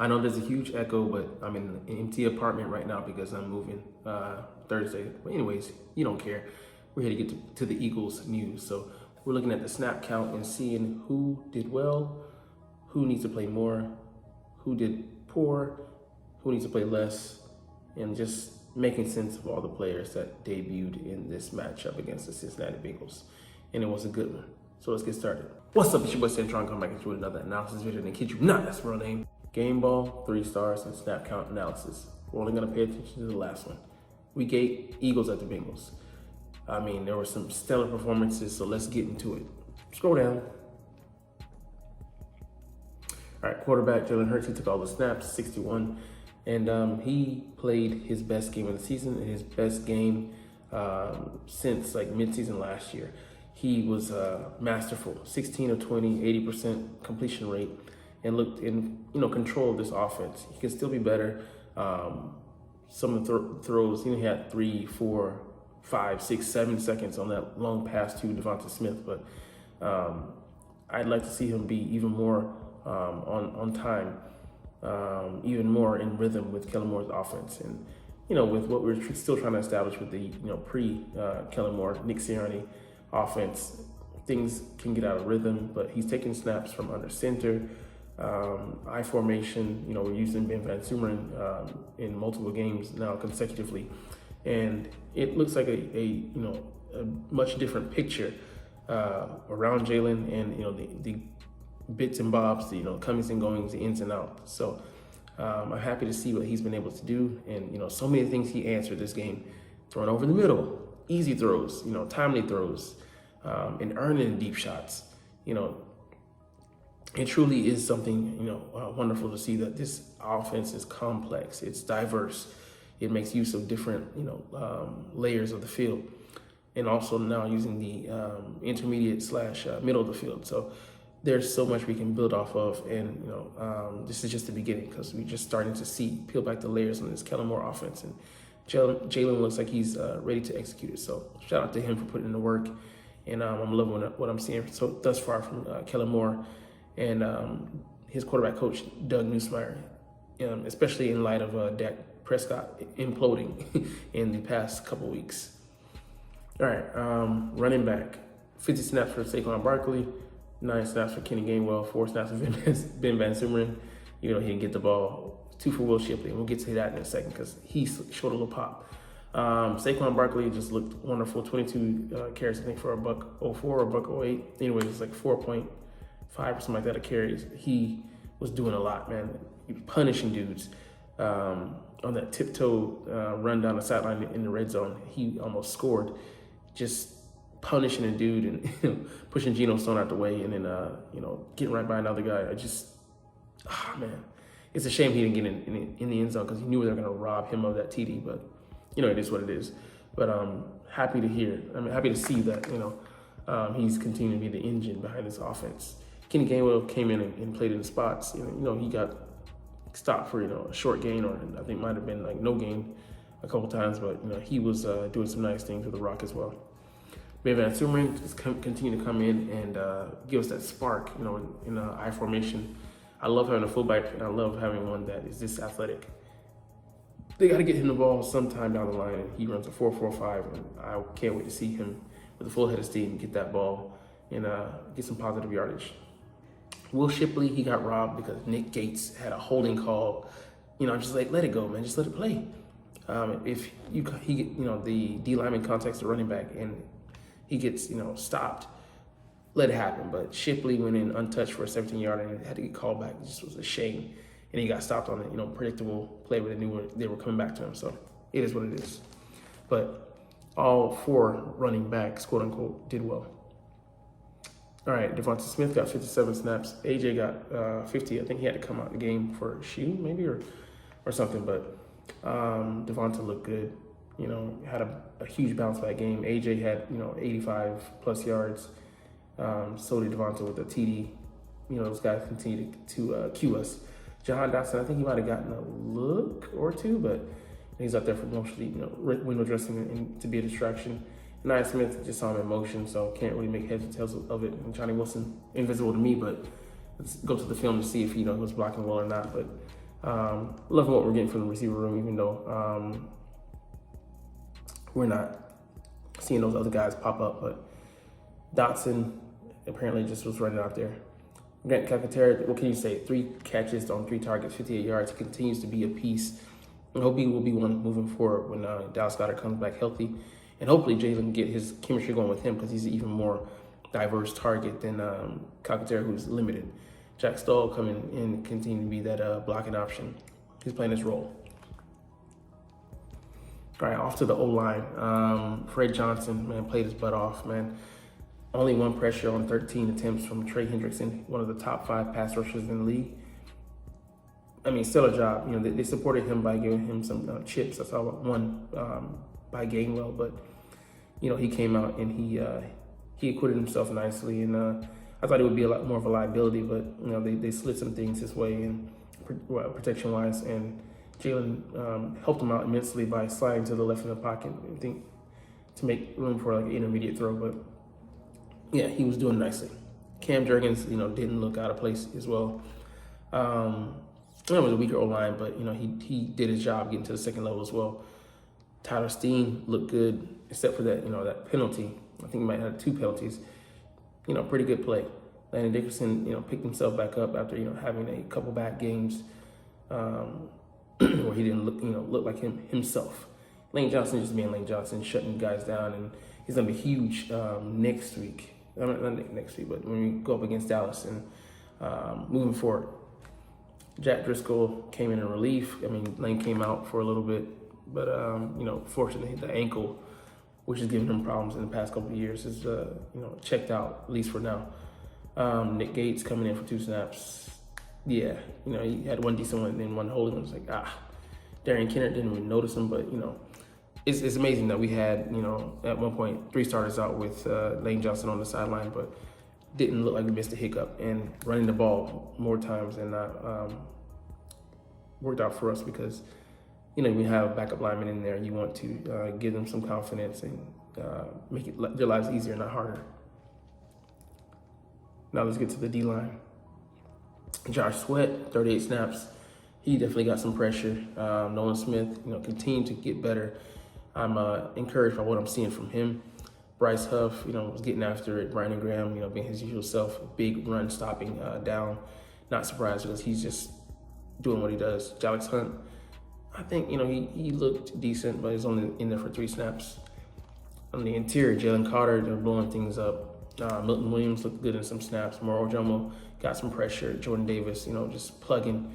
I know there's a huge echo, but I'm in an empty apartment right now because I'm moving Thursday. But anyways, you don't care. We're here to get to the Eagles news. So we're looking at the snap count and seeing who did well, who needs to play more, who did poor, who needs to play less, and just making sense of all the players that debuted in this matchup against the Cincinnati Bengals. And it was a good one. So let's get started. What's up? It's your boy Cintron coming back into another analysis video. And kid you not, that's my real name. Game ball, 3 stars, and snap count analysis. We're only going to pay attention to the last one. Week 8, Eagles at the Bengals. I mean, there were some stellar performances, so let's get into it. Scroll down. All right, quarterback Jalen Hurts, he took all the snaps, 61. And he played his best game of the season and his best game since like midseason last year. He was masterful, 16 of 20, 80% completion rate, and looked in control of this offense. He can still be better. Some of the throws, he had 3, 4, 5, 6, 7 seconds on that long pass to Devonta Smith, but I'd like to see him be even more on time, even more in rhythm with Kellen Moore's offense, and with what we're still trying to establish with the pre Kellen Moore, Nick Sirianni offense. Things can get out of rhythm, but he's taking snaps from under center. I formation, we're using Ben Van Sumeren in multiple games now consecutively, and it looks like a much different picture around Jalen, and the bits and bobs, the comings and goings, the ins and outs. So I'm happy to see what he's been able to do, and so many things he answered this game, throwing over the middle, easy throws, timely throws, and earning deep shots. It truly is something, wonderful to see that this offense is complex. It's diverse. It makes use of different, layers of the field, and also now using the intermediate / middle of the field. So there's so much we can build off of, and this is just the beginning because we're just starting to peel back the layers on this Kellen Moore offense, and Jalen looks like he's ready to execute it. So shout out to him for putting in the work, and I'm loving what I'm seeing thus far from Kellen Moore and his quarterback coach, Doug Nussmeier, especially in light of Dak Prescott imploding in the past couple weeks. All right, running back, 50 snaps for Saquon Barkley, 9 snaps for Kenny Gainwell, 4 snaps for Ben Van Sumeren. He didn't get the ball. 2 for Will Shipley, and we'll get to that in a second because he showed a little pop. Saquon Barkley just looked wonderful, 22 carries, I think, for $104 or $108. Anyway, it's like 4.5 or something like that of carries. He was doing a lot, man. He was punishing dudes. On that tiptoe run down the sideline in the red zone, he almost scored. Just punishing a dude and pushing Geno Stone out the way, and then getting right by another guy. Man, it's a shame he didn't get in the end zone because he knew they were going to rob him of that TD. But it is what it is. But I'm happy to hear. I'm happy to see that he's continuing to be the engine behind this offense. Kenny Gainwell came in and played in the spots. He got stopped for a short gain, or I think might have been like no gain a couple times. But he was doing some nice things with the rock as well. Ben Van Sumeren just continue to come in and give us that spark, in I formation. I love having a fullback, and I love having one that is this athletic. They got to get him the ball sometime down the line, and he runs a 4.45, and I can't wait to see him with a full head of steam get that ball and get some positive yardage. Will Shipley, he got robbed because Nick Gates had a holding call. Just like, let it go, man. Just let it play. If the D lineman contacts the running back and he gets, stopped, let it happen. But Shipley went in untouched for a 17-yarder and had to get called back. It just was a shame. And he got stopped on a, predictable play where they knew they were coming back to him. So it is what it is. But all 4 running backs, quote unquote, did well. All right, Devonta Smith got 57 snaps. AJ got 50. I think he had to come out the game for a shoe, maybe, or something. But Devonta looked good. Had a huge bounce back game. AJ had 85 plus yards. So did Devonta with a TD. Those guys continue to cue us. Jahan Dotson, I think he might have gotten a look or two, but he's up there for mostly window dressing and to be a distraction. Nia Smith just saw him in motion, so can't really make heads or tails of it. And Johnny Wilson, invisible to me, but let's go to the film to see if he was blocking well or not. But Loving what we're getting from the receiver room, even though we're not seeing those other guys pop up. But Dotson apparently just was running out there. Grant Calcaterra, what can you say? 3 catches on 3 targets, 58 yards. He continues to be a piece. I hope he will be one moving forward when Dallas Goedert comes back healthy. And hopefully Jalen can get his chemistry going with him because he's an even more diverse target than Calcaterra, who's limited. Jack Stoll coming in and continue to be that blocking option. He's playing his role. All right, off to the O-line. Fred Johnson, man, played his butt off, man. Only 1 pressure on 13 attempts from Trey Hendrickson, one of the top 5 pass rushers in the league. I mean, still a job. You know, they supported him by giving him some chips. I saw one by Gainwell, but you know, he came out and he acquitted himself nicely. And I thought it would be a lot more of a liability, but you know, they slid some things his way and protection-wise, and Jalen helped him out immensely by sliding to the left in the pocket, I think, to make room for like an intermediate throw. But yeah, he was doing nicely. Cam Jurgens, you know, didn't look out of place as well. It was a weaker O-line, but you know, he did his job getting to the second level as well. Tyler Steen looked good, except for that, you know, that penalty. I think he might have 2 penalties. You know, pretty good play. Landon Dickerson, you know, picked himself back up after, you know, having a couple bad games where he didn't look like himself. Lane Johnson just being Lane Johnson, shutting guys down, and he's gonna be huge next week. Not next week, but when we go up against Dallas and moving forward. Jack Driscoll came in relief. I mean, Lane came out for a little bit, but you know, fortunately, the ankle, which has given him problems in the past couple of years, is you know, checked out, at least for now. Nick Gates coming in for 2 snaps. Yeah, you know, he had 1 decent one and then 1 holding one. It was like, Darian Kennard didn't even notice him, but you know, it's amazing that we had, you know, at one point 3 starters out with Lane Johnson on the sideline, but didn't look like we missed a hiccup, and running the ball more times than not worked out for us because, you know, we have backup linemen in there. You want to give them some confidence and make their lives easier, not harder. Now let's get to the D-line. Josh Sweat, 38 snaps. He definitely got some pressure. Nolan Smith, you know, continued to get better. I'm encouraged by what I'm seeing from him. Bryce Huff, you know, was getting after it. Brandon Graham, you know, being his usual self, big run stopping down. Not surprised because he's just doing what he does. Alex Hunt, I think, you know, he looked decent, but he's only in there for 3 snaps. On the interior, Jalen Carter, they're blowing things up. Milton Williams looked good in some snaps. Moro Jomo got some pressure. Jordan Davis, you know, just plugging.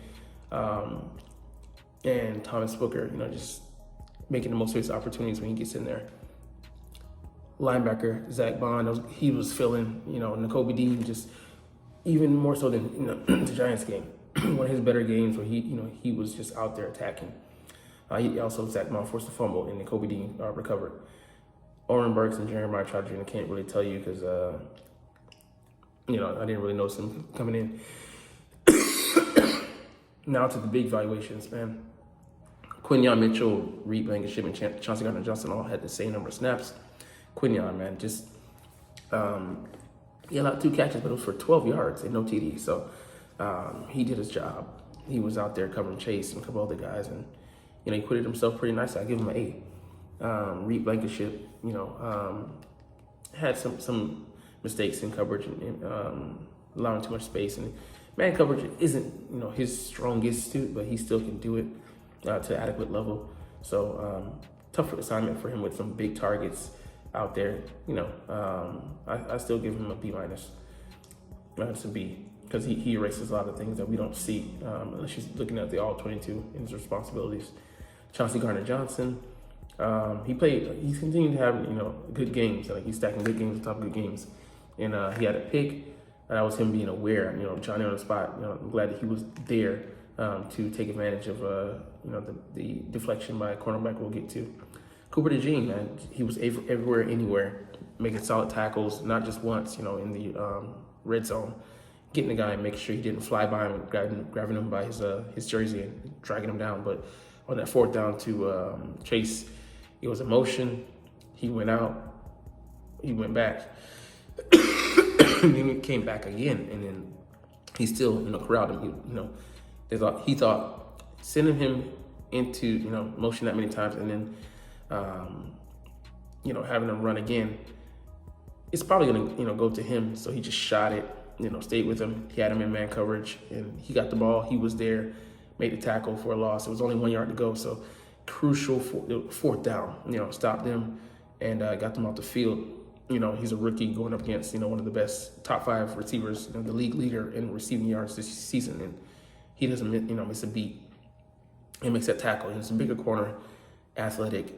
And Thomas Booker, you know, just making the most of his opportunities when he gets in there. Linebacker, Zach Bond, he was feeling, you know, Nakobe Dean just even more so than, you know, the Giants game. One of his better games where he was just out there attacking. He also, Zach Bond forced a fumble and Nakobe Dean recovered. Oren Burks and Jeremiah Trotter Jr. can't really tell you because, you know, I didn't really notice him coming in. Now to the big valuations, man. Quinyon Mitchell, Reed Blankenship, and Chauncey Gardner-Johnson all had the same number of snaps. Quinyon, man, just he allowed 2 catches, but it was for 12 yards and no TD. So he did his job. He was out there covering Chase and a couple other guys, and you know, he acquitted himself pretty nicely. I give him an A. Reed Blankenship, you know, had some mistakes in coverage and allowing too much space. And man coverage isn't, you know, his strongest suit, but he still can do it to adequate level. So tough assignment for him with some big targets out there. You know, I still give him a B minus. It's a B because he erases a lot of things that we don't see unless you're looking at the all 22 in his responsibilities. Chauncey Gardner-Johnson. He's continued to have, you know, good games. Like he's stacking good games on top of good games. And he had a pick. That was him being aware, you know, Johnny on the spot. You know, I'm glad that he was there to take advantage of, you know, the deflection by a cornerback we'll get to. Cooper DeJean, man, he was everywhere, anywhere, making solid tackles, not just once, you know, in the red zone, getting the guy and making sure he didn't fly by him and grabbing him by his jersey and dragging him down. But on that 4th down to Chase, it was a motion. He went out. He went back. And then he came back again, and then he still, you know, corralled him. He thought sending him into, you know, motion that many times and then, you know, having him run again, it's probably going to, you know, go to him. So he just shot it, you know, stayed with him. He had him in man coverage and he got the ball. He was there, made the tackle for a loss. It was only 1 yard to go. So crucial fourth down, you know, stopped them and got them off the field. You know, he's a rookie going up against, you know, one of the best top 5 receivers, you know, the league leader in receiving yards this season. And he doesn't, you know, miss a beat. He makes that tackle. He's a bigger corner, athletic,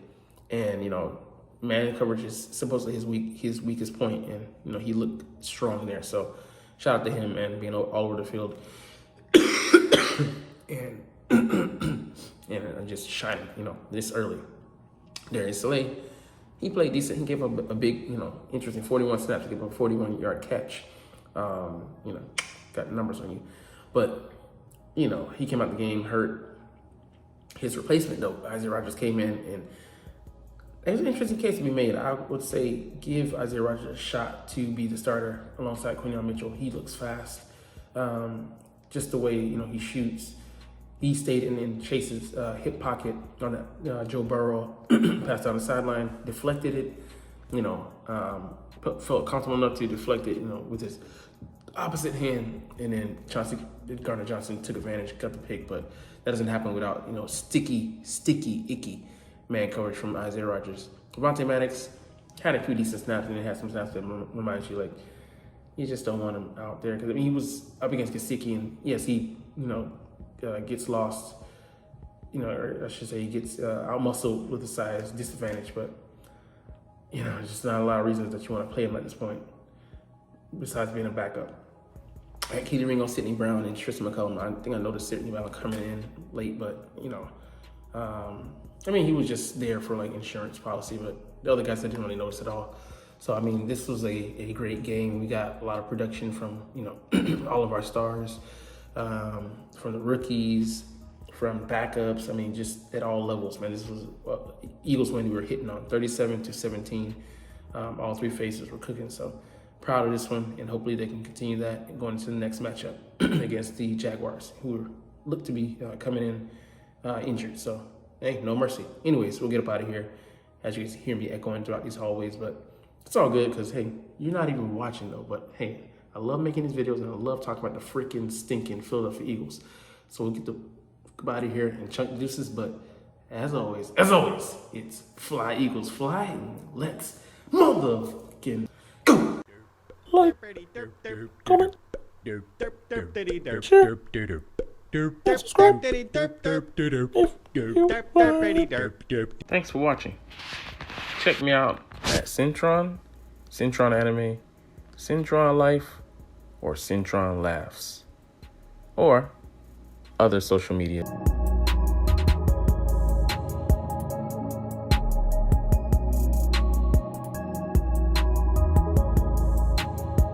and, you know, man coverage is supposedly his weakest point, and, you know, he looked strong there. So shout out to him and being all over the field and and just shining, you know, this early. Darius Slay, he played decent. He gave up a big, you know, interesting 41 snaps. He gave up a 41-yard catch. You know, got numbers on you. But, you know, he came out the game hurt. His replacement, though, Isaiah Rodgers came in, and there's an interesting case to be made. I would say give Isaiah Rodgers a shot to be the starter alongside Quinyon Mitchell. He looks fast. Just the way, you know, he shoots. He stayed in Chase's hip pocket on that Joe Burrow pass down the sideline, deflected it, you know, felt comfortable enough to deflect it, you know, with his opposite hand, and then Gardner Johnson took advantage, got the pick, but that doesn't happen without, you know, sticky, icky man coverage from Isaiah Rodgers. Devontae Maddox had a few decent snaps, and then had some snaps that reminds you, like, you just don't want him out there. Because, I mean, he was up against Gesicki, and yes, he, you know, gets lost, you know, or I should say he gets out-muscled with the size disadvantage, but, you know, there's just not a lot of reasons that you want to play him at this point, besides being a backup. At Keely Ringo, Sidney Brown, and Tristan McCullum. I think I noticed Sidney Brown coming in late, but, you know, I mean, he was just there for, like, insurance policy, but the other guys I didn't really notice at all. So, I mean, this was a great game. We got a lot of production from, you know, all of our stars, from the rookies, from backups. I mean, just at all levels, man. This was Eagles when we were hitting on 37-17. All 3 phases were cooking. So proud of this one, and hopefully they can continue that going into the next matchup against the Jaguars, who look to be coming in injured. So, hey, no mercy. Anyways, we'll get up out of here. As you can hear me echoing throughout these hallways, but it's all good because, hey, you're not even watching though. But hey, I love making these videos and I love talking about the freaking stinking Philadelphia Eagles. So we'll get the out of here and chunk deuces. But as always, it's fly Eagles fly, and let's motherfucking go. Like, comment, share, subscribe. Thanks for watching. Check me out at Cintron, Cintron Anime, Cintron Life, or Cintron Laughs, or other social media.